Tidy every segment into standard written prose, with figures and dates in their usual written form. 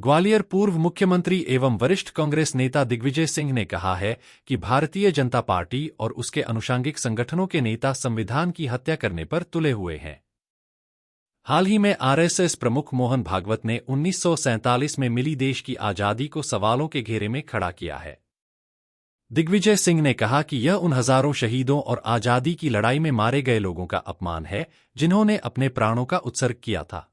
ग्वालियर पूर्व मुख्यमंत्री एवं वरिष्ठ कांग्रेस नेता दिग्विजय सिंह ने कहा है कि भारतीय जनता पार्टी और उसके अनुषंगिक संगठनों के नेता संविधान की हत्या करने पर तुले हुए हैं। हाल ही में आरएसएस प्रमुख मोहन भागवत ने 1947 में मिली देश की आजादी को सवालों के घेरे में खड़ा किया है। दिग्विजय सिंह ने कहा कि यह उन हजारों शहीदों और आजादी की लड़ाई में मारे गए लोगों का अपमान है जिन्होंने अपने प्राणों का उत्सर्ग किया था।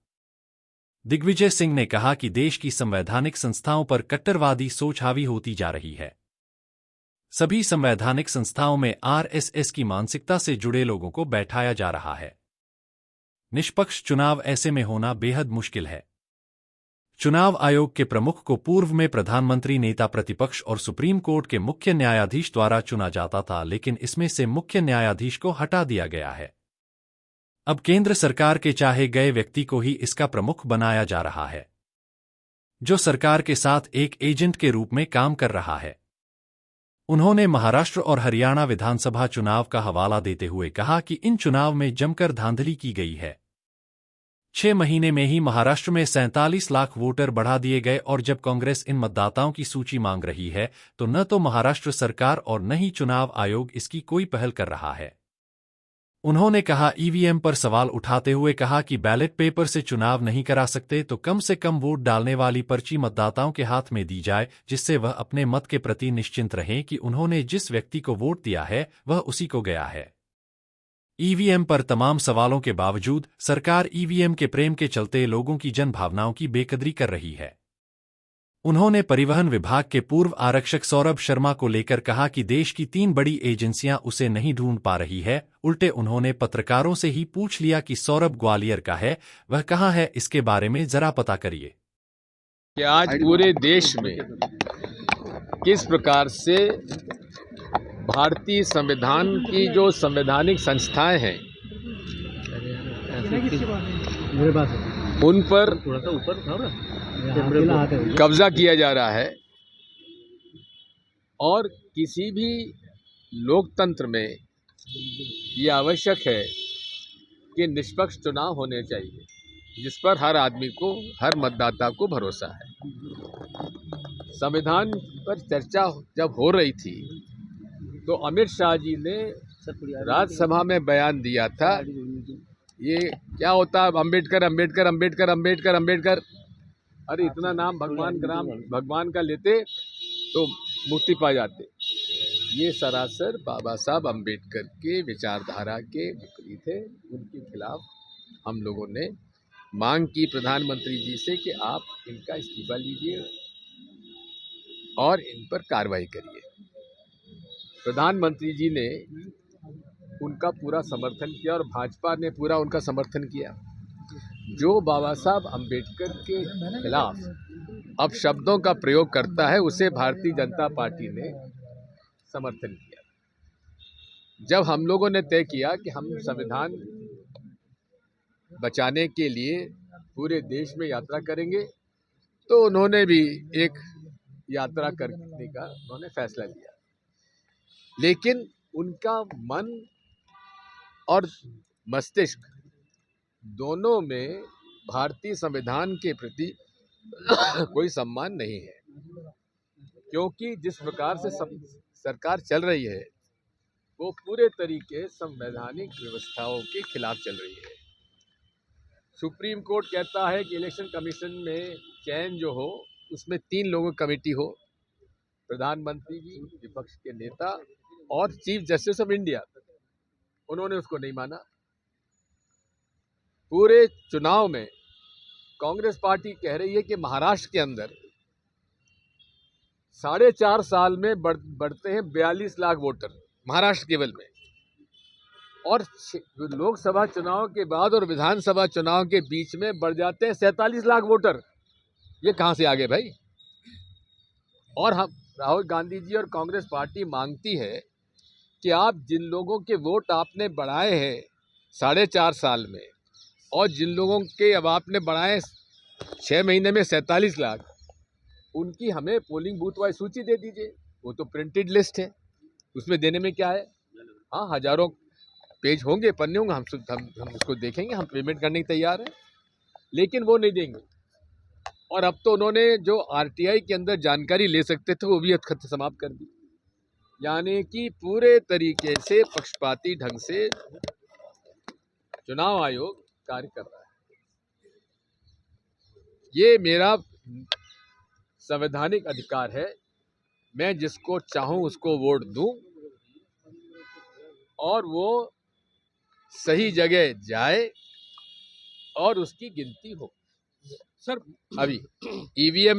दिग्विजय सिंह ने कहा कि देश की संवैधानिक संस्थाओं पर कट्टरवादी सोच हावी होती जा रही है। सभी संवैधानिक संस्थाओं में आरएसएस की मानसिकता से जुड़े लोगों को बैठाया जा रहा है। निष्पक्ष चुनाव ऐसे में होना बेहद मुश्किल है। चुनाव आयोग के प्रमुख को पूर्व में प्रधानमंत्री, नेता प्रतिपक्ष और सुप्रीम कोर्ट के मुख्य न्यायाधीश द्वारा चुना जाता था, लेकिन इसमें से मुख्य न्यायाधीश को हटा दिया गया है। अब केंद्र सरकार के चाहे गए व्यक्ति को ही इसका प्रमुख बनाया जा रहा है, जो सरकार के साथ एक एजेंट के रूप में काम कर रहा है। उन्होंने महाराष्ट्र और हरियाणा विधानसभा चुनाव का हवाला देते हुए कहा कि इन चुनाव में जमकर धांधली की गई है। 6 महीने में ही महाराष्ट्र में 47 लाख वोटर बढ़ा दिए गए, और जब कांग्रेस इन मतदाताओं की सूची मांग रही है तो न तो महाराष्ट्र सरकार और न ही चुनाव आयोग इसकी कोई पहल कर रहा है। उन्होंने कहा, ईवीएम पर सवाल उठाते हुए कहा कि बैलेट पेपर से चुनाव नहीं करा सकते तो कम से कम वोट डालने वाली पर्ची मतदाताओं के हाथ में दी जाए, जिससे वह अपने मत के प्रति निश्चिंत रहें कि उन्होंने जिस व्यक्ति को वोट दिया है वह उसी को गया है। ईवीएम पर तमाम सवालों के बावजूद सरकार ईवीएम के प्रेम के चलते लोगों की जन भावनाओं की बेकदरी कर रही है। उन्होंने परिवहन विभाग के पूर्व आरक्षक सौरभ शर्मा को लेकर कहा कि देश की 3 बड़ी एजेंसियां उसे नहीं ढूंढ पा रही है। उल्टे उन्होंने पत्रकारों से ही पूछ लिया कि सौरभ ग्वालियर का है, वह कहाँ है, इसके बारे में जरा पता करिए। कि आज पूरे देश में किस प्रकार से भारतीय संविधान की जो संवैधानिक संस्थाएं हैं उन पर कब्जा किया जा रहा है, और किसी भी लोकतंत्र में ये आवश्यक है कि निष्पक्ष चुनाव होने चाहिए, जिस पर हर आदमी को, हर मतदाता को भरोसा है। संविधान पर चर्चा जब हो रही थी तो अमित शाह जी ने राज्यसभा में बयान दिया था, ये क्या होता है, अम्बेडकर अम्बेडकर अम्बेडकर अम्बेडकर अम्बेडकर, अरे इतना नाम भगवान का लेते तो मुक्ति पा जाते। ये सरासर बाबा साहब अम्बेडकर के विचारधारा के विपरीत है। उनके खिलाफ हम लोगों ने मांग की प्रधानमंत्री जी से कि आप इनका इस्तीफा लीजिए और इन पर कार्रवाई करिए। प्रधानमंत्री जी ने उनका पूरा समर्थन किया और भाजपा ने पूरा उनका समर्थन किया। जो बाबा साहब अम्बेडकर के खिलाफ अब शब्दों का प्रयोग करता है उसे भारतीय जनता पार्टी ने समर्थन किया। जब हम लोगों ने तय किया कि हम संविधान बचाने के लिए पूरे देश में यात्रा करेंगे, तो उन्होंने भी एक यात्रा करने का उन्होंने फैसला लिया। लेकिन उनका मन और मस्तिष्क दोनों में भारतीय संविधान के प्रति कोई सम्मान नहीं है, क्योंकि जिस प्रकार से सरकार चल रही है वो पूरे तरीके संवैधानिक व्यवस्थाओं के खिलाफ चल रही है। सुप्रीम कोर्ट कहता है कि इलेक्शन कमीशन में चयन जो हो उसमें 3 लोगों की कमेटी हो, प्रधानमंत्री जी, विपक्ष के नेता और चीफ जस्टिस ऑफ इंडिया। उन्होंने उसको नहीं माना। पूरे चुनाव में कांग्रेस पार्टी कह रही है कि महाराष्ट्र के अंदर 4.5 साल में बढ़ते हैं 42 लाख वोटर, महाराष्ट्र केवल में, और लोकसभा चुनाव के बाद और विधानसभा चुनाव के बीच में बढ़ जाते हैं 47 लाख वोटर। ये कहां से आ गए भाई? और हम राहुल गांधी जी और कांग्रेस पार्टी मांगती है कि आप जिन लोगों के वोट आपने बढ़ाए हैं 4.5 साल में, और जिन लोगों के अब आपने बढ़ाए 6 महीने में 47 लाख, उनकी हमें पोलिंग बूथ वाइज सूची दे दीजिए। वो तो प्रिंटेड लिस्ट है, उसमें देने में क्या है? हाँ, हजारों पेज होंगे, पन्ने होंगे, हम उसको देखेंगे, हम पेमेंट करने के तैयार हैं, लेकिन वो नहीं देंगे। और अब तो उन्होंने जो आरटीआई के अंदर जानकारी ले सकते थे वो भी खत समाप्त कर दी। यानी कि पूरे तरीके से पक्षपाती ढंग से चुनाव आयोग कार्य कर रहा है। ये मेरा संवैधानिक अधिकार है, मैं जिसको चाहूं उसको वोट दूं और वो सही जगह जाए और उसकी गिनती हो। सर अभी ईवीएम